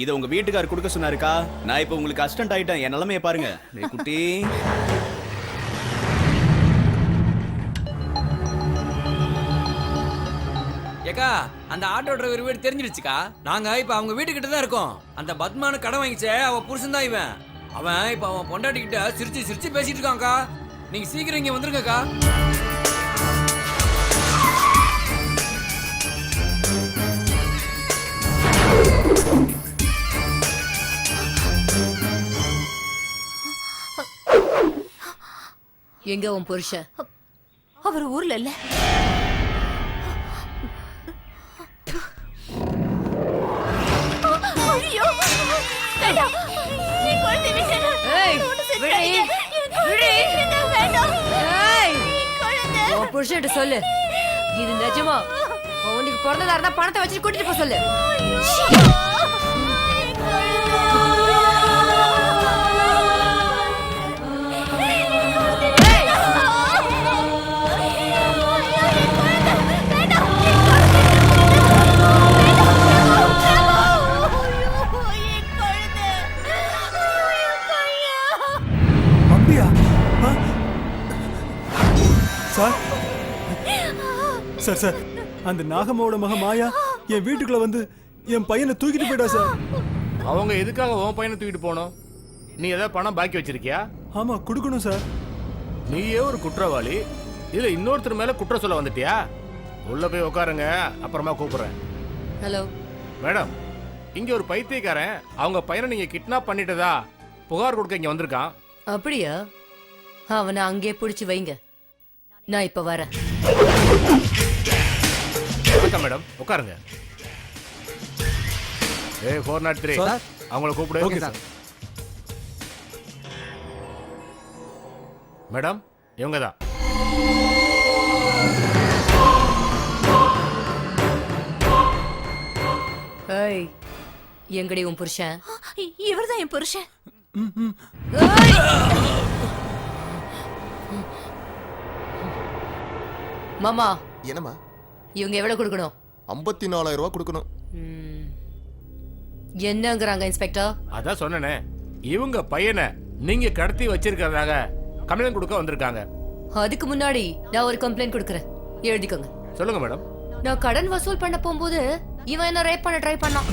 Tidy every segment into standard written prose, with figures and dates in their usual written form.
இதை உங்க வீட்டுக்காரர் கொடுக்க சொன்னாருக்கா. நான் இப்ப உங்களுக்கு அசிஸ்டன்ட் ஆயிட்டேன். என் நிலைமைய பாருங்க. டேய் குட்டி. ஏக்கா அந்த ஆட்டோ டிரைவர் வீடு தெரிஞ்சிடுச்சுக்கா. நாங்க இப்ப அவங்க வீட்டுக்கிட்ட தான் இருக்கோம். அந்த பத்மான கடன் வாங்கிச்சே அவ புருஷன் தான் இவன். அவன் இப்ப அவன் பொண்டாட்டிக்கிட்ட சிரிச்சு சிரிச்சு பேசிட்டு இருக்கான்க்கா. நீங்க சீக்கிரம் இங்க வந்துருங்கக்கா. எங்க உன் புருஷன்? அவர் ஊர்ல இல்ல. ஐயோ, வேண்டாம். என் குழந்தை விட்டுடு. ஏய், ஒண்ணு விடு. செஞ்சாதீங்க. என் குழந்தை விட்டுடு, வேண்டாம். ஏய், என் குழந்தை. உன் புருஷன்ட்ட சொல்லு, இது நிஜமா அவனுக்கு பிறந்ததா இருந்தா பணத்தை வச்சு கூட்டிட்டு போக சொல்லு. என் அப்படியா? சார் சார் சார் அந்த நாகம்மாவோட மக மாயா என் வீட்டுக்குள்ள வந்து என் பையனை தூக்கிட்டு போயிட்டா சார். அவங்க எதுக்காக உன் பையனை தூக்கிட்டு போனோம்? நீ ஏதாவது பணம் பாக்கி வச்சிருக்கியா? ஆமா கொடுக்கணும் சார். நீயே ஒரு குற்றவாளி, இதுல இன்னொருத்தர் மேல குற்றம் சொல்ல வந்துட்டியா? உள்ள போய் உட்காருங்க, அப்புறமா கூப்பிடுறேன். ஹலோ மேடம், இங்க ஒரு பைத்தியக்காரன் அவங்க பையனை நீங்க கிட்னாப் பண்ணிட்டதா புகார் கொடுக்க இங்க வந்திருக்கான். அப்படியா? அவனை அங்கே பிடிச்சு வைங்க, நான் இப்ப வரேன். வணக்கம் மேடம், உட்காருங்க. 403 அவங்கள கூப்பிடு. Okay sir. மேடம், இவங்க தான். ஏய், எங்கடி உன் புருஷன்? இவர்தான் என் புருஷன். ஏய்! மாமா, என்னம்மா? இவங்க எவ்வளவு கொடுக்கணும்? 54,000 ரூபாய் கொடுக்கணும். என்னங்கறாங்க இன்ஸ்பெக்டர்? அதான் சொன்னனே, இவங்க பையனை நீங்க கடத்தி வச்சிருக்கிறதாக கம்ப்ளைண்ட் கொடுக்க வந்திருக்காங்க. அதுக்கு முன்னாடி நான் ஒரு கம்ப்ளைண்ட் கொடுக்கறேன், எழுதிக்கோங்க. சொல்லுங்க மேடம். நான் கடன் வசூல் பண்ண போகும்போது இவன் என்ன ரேப் பண்ண ட்ரை பண்ணான்.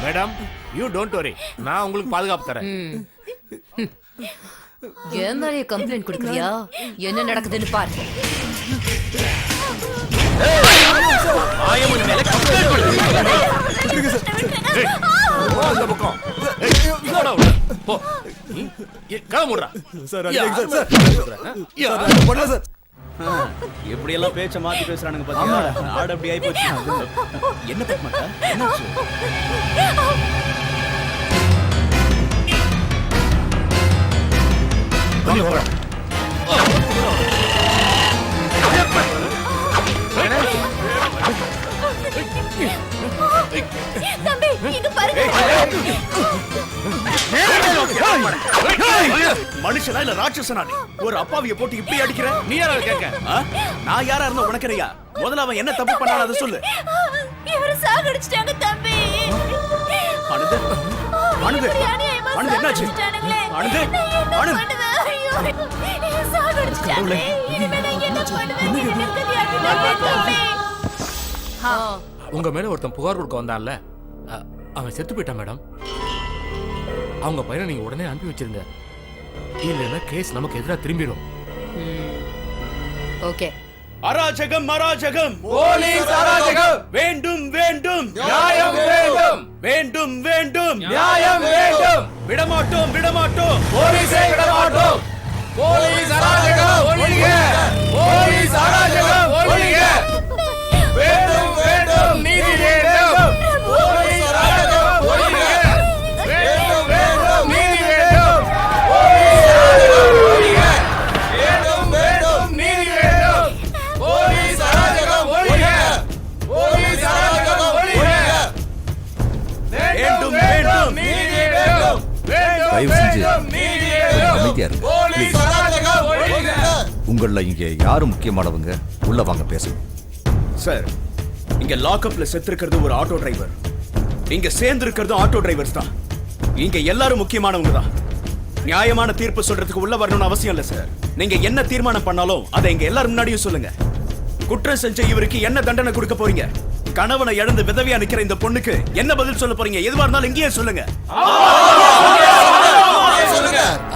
மேடம், யூ டோன்ட் வரி, நான் உங்களுக்கு பாதுகாப்பு தரேன். என் மேலே கம்ப்ளைண்ட் கொடுக்கறியா? என்ன நடக்குதுன்னு பாரு. இந்த பக்கம். போடா உள்ள. போ. கிளம்புடா. சார் அடிங்க சார். பண்ணல சார். எப்படி எல்லாம் பேச்ச மாத்தி பேசுறானுங்க பாத்தீங்களா? ஆடு அப்படி ஆயி போச்சு. என்ன பத்மாக்கா? என்னாச்சு? தம்பி, இங்க பாருங்க. மனுஷனா இல்ல ராட்சசனா நீ? ஒரு அப்பாவிய போட்டு இப்படி அடிக்கிற? நீ யாரா கேட்க? நான் யாரா இருந்தா உனக்கறியா? முதல்ல அவன் என்ன தப்பு பண்ணானோ அதை சொல்லு. இவரை சாகடிச்சிட்டாங்க தம்பி. அனுது அனுது அனுது என்னாச்சு? அனுது அனுது சாகடிச்சிட்டாங்க. இனிமே நான் என்ன பண்ணுவேன்? நிர்கதியாகிட்டாங்க தம்பி. உங்க மேல ஒருத்தன் புகார் கொடுக்க வந்தான்ல, அவன் செத்து போயிட்டான் மேடம். அவங்க பையனை நீங்க உடனே அனுப்பி வச்சிருங்க, இல்லைன்னா கேஸ் நமக்கு எதிராக திரும்பிடும். ஓகே. அராஜகம் அராஜகம், போலீஸ் அராஜகம், வேண்டும் வேண்டும், நியாயம் வேண்டும், வேண்டும் வேண்டும், நியாயம் வேண்டும், விடமாட்டோம் விடமாட்டோம், போலீஸை விடமாட்டோம். போலீஸ் அராஜகம் ஒழிக, போலீஸ் அராஜகம் ஒழிக, வேண்டும் வேண்டும், நீதி வேண்டும், போலீஸ் அராஜகம் ஒழிக, வேண்டும் வேண்டும், நீதி வேண்டும், போலீஸ் அராஜகம் ஒழிக, வேண்டும் வேண்டும், நீதி வேண்டும், போலீஸ் அராஜகம் ஒழிக, போலீஸ் அராஜகம் ஒழிக, வேண்டும் வேண்டும், நீதி வேண்டும், வேண்டும் வேண்டும், நீதி வேண்டும், போலீஸ் அராஜகம் ஒழிக. உங்கள இங்க யாரு முக்கியமானவங்க? உள்ள வாங்க பேசணும். சார், இங்க லாக்அப்ல செத்துருக்கிறது ஒரு ஆட்டோ டிரைவர். இங்க சேர்ந்து இருக்கிறது ஆட்டோ டிரைவர்ஸ் தான். இங்க எல்லாரும் முக்கியமானவங்க தான். நியாயமான தீர்ப்பு சொல்றதுக்கு உள்ள வரணும்னு அவசியம் இல்ல சார். நீங்க என்ன தீர்மானம் பண்ணாலும் அதை இங்க எல்லாரும் முன்னாடியும் சொல்லுங்க. குற்றம் செஞ்ச இவருக்கு என்ன தண்டனை கொடுக்க போறீங்க? கணவனை இழந்து விதவையா நிக்கிற இந்த பொண்ணுக்கு என்ன பதில் சொல்ல போறீங்க? எதுவா இருந்தாலும் இங்கேயே சொல்லுங்க.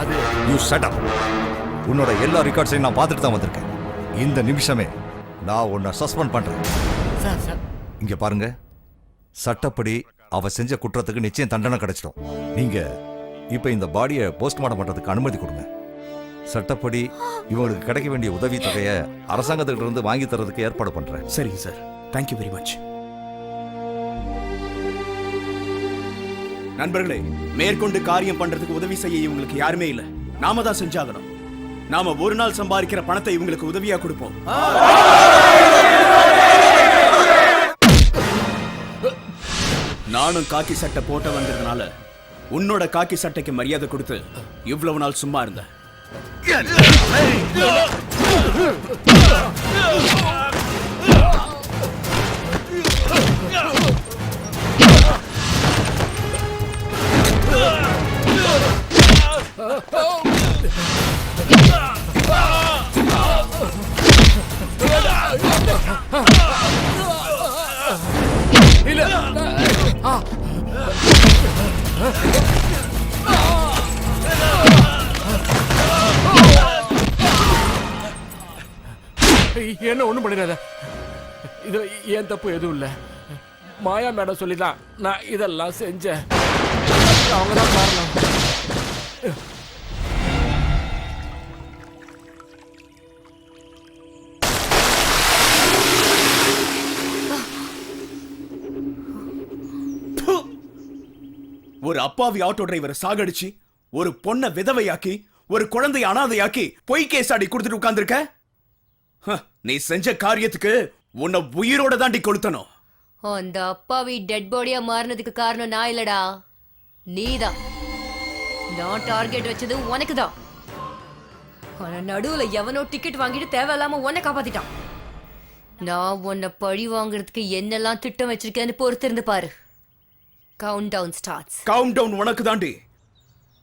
அது யூ ஷட் அப். உன்னோட எல்லா ரெக்கார்ட்ஸையும் நான் பார்த்துட்டு தான் வந்திருக்கேன். இந்த நிமிஷமே நான் உன்னை சஸ்பெண்ட் பண்றேன். இங்க பாருங்க, சட்டப்படி அவ செஞ்ச குற்றத்துக்கு நிச்சயம் தண்டனை கிடைச்சிடும். நீங்க இப்ப இந்த பாடியை போஸ்ட்மார்ட்டம் பண்றதுக்கு அனுமதி கொடுங்க. சட்டப்படி இவங்களுக்கு கிடைக்க வேண்டிய உதவி தொகையை அரசாங்கத்திட்ட இருந்து வாங்கி தரதுக்கு ஏற்பாடு பண்றேன். சரிங்க சார், தேங்க்யூ வெரி மச். நண்பர்களே, மேற்கொண்டு காரியம் பண்றதுக்கு உதவி செய்ய இவங்களுக்கு யாருமே இல்ல. நாம தான் செஞ்சாகணும். நாம ஒரு நாள் சம்பாதிக்கிற பணத்தை இவங்களுக்கு உதவியா கொடுப்போம். நானும் காக்கி சட்டை போட்ட வந்ததுனால உன்னோட காக்கி சட்டைக்கு மரியாதை கொடுத்து இவ்வளவு நாள் சும்மா இருந்த. என்ன ஒண்ணும் பண்ணிடாத. இது ஏன் தப்பு எதுவும் இல்ல. மாயா மேடம் சொல்லிதான் நான் இதெல்லாம் செஞ்சேன். அவங்கதான் காரணம். ஒரு அப்பாவி ஆட்டோ டிரைவரை சாகடிச்சு, ஒரு பொண்ணை விதவையாக்கி, ஒரு குழந்தையை அனாதையாக்கி பொய் கேஸ் ஆடி கொடுத்துட்டு உட்கார்ந்திருக்க. நீ செஞ்ச காரியத்துக்கு உன்னை உயிரோட தாண்டி கொளுத்தணும். அந்த அப்பாவி டெட் பாடியா மாறினதுக்கு காரணம் நான் இல்லடா, நீதான். நான் டார்கெட் வச்சது உனக்கு தான். ஆனா நடுவுல எவனோ டிக்கெட் வாங்கிட்டு தேவையில்லாம உன்னை காப்பாத்திட்டான். நான் உன்னை பழி வாங்குறதுக்கு என்னெல்லாம் திட்டம் வச்சிருக்கேன்னு பொறுத்திருந்து பாரு. Count down starts. Count down உனக்கு தாண்டி.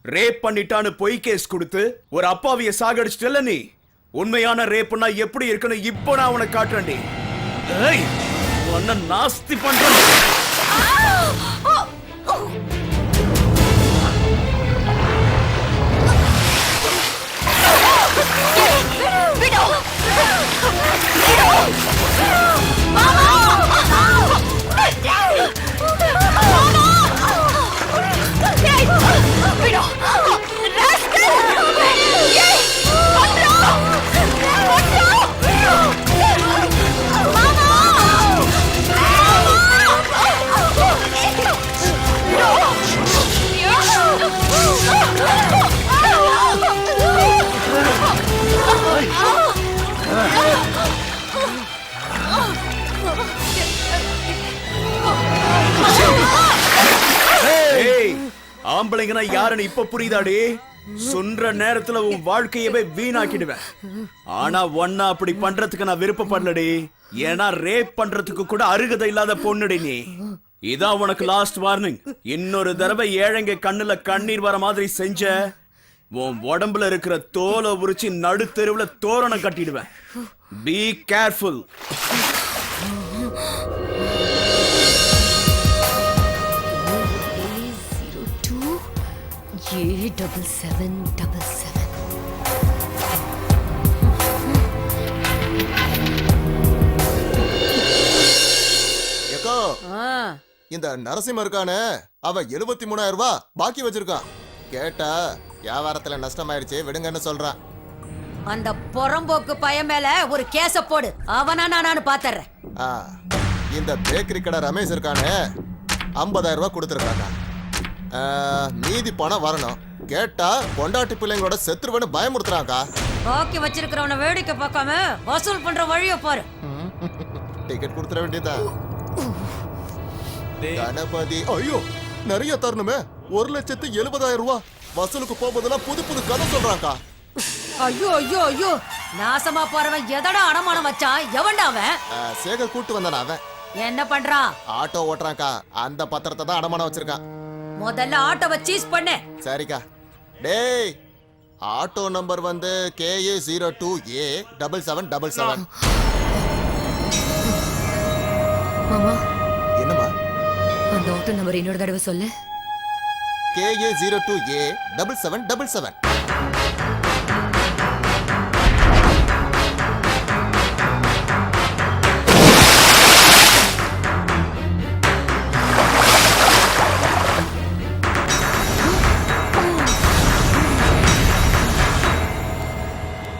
ரேப் பண்ணிட்டான்னு பொய் கேஸ் கொடுத்து ஒரு அப்பாவிய சாகடிச்சிட்டல நீ. உண்மையான ரேப்னா எப்படி இருக்குன்னு இப்போ நான் உனக்கு காட்டுறேன்டி. ஏய், உன்னை நாஸ்தி பண்றேன். ஆம்பளைங்கன்னா யாருன்னு இப்ப புரியுதாடி? சொல்ற நேரத்துல உன் வாழ்க்கையவே வீணாக்கிடுவேன். ஆனா ஒன்னா அப்படி பண்றதுக்கு நான் விருப்பப்படலடி. ஏன்னா ரேப் பண்றதுக்கு கூட அருகதை இல்லாத பொண்ணுடி நீ. இதான் உனக்கு லாஸ்ட் வார்னிங். இன்னொரு தடவை ஏழைங்க கண்ணுல கண்ணீர் வர மாதிரி செஞ்ச, உன் உடம்புல இருக்கிற தோலை உரிச்சு நடு தெருவுல தோரணம் கட்டிடுவேன். Be careful. A7777. ஏக்கோ, இந்த நரசிம்ம இருக்கானே, அவ 73,000 ரூபாய் பாக்கி வச்சிருக்கான். கேட்டா வியாபாரத்துல நஷ்டமாயிருச்சு விடுங்கன்னு சொல்றான். அந்த பொறம்போக்கு பையன் மேல ஒரு கேஸ போடு. அவனா நானு பாத்துறேன். இந்த பேக்கரி கடை ரமேஷ் இருக்கானே, 50,000 ரூபாய் கொடுத்துருக்காங்க. மீதி பணம் வரணும். கேட்டா பொண்டாட்டி பிள்ளைங்களோட செத்துருவன்னு பயமுறுத்துறாங்க. பாக்கி வச்சிருக்கிறவன வேடிக்கை பார்க்காம வசூல் பண்ற வழிய பாரு. டிக்கெட் கொடுத்துட வேண்டியதான். கணபதி, ஐயோ நிறைய தரணுமே. 1,70,70,000 ரூபாய் வசூலுக்கு போகும்போதெல்லாம் புது புது கதை சொல்றாங்க. ஐயோ ஐயோ ஐயோ, நாசமா போறவன் எதடா அடமானம் வச்சான்? எவன்டா அவன்? சேகர் கூட்டு வந்தான அவன். என்ன பண்றான்? ஆட்டோ ஓட்டுறான்க்கா. அந்த பத்திரத்தை தான் அடமானம் வச்சிருக்கான். முதல்ல ஆட்டோவை சீஸ் பண்ணு. சரிக்கா. டேய், ஆட்டோ நம்பர் வந்து KA02A7777. மாமா என்னம்மா? அந்த ஆட்டோ நம்பர் இன்னொரு தடவை சொல்லு. KA02A7777.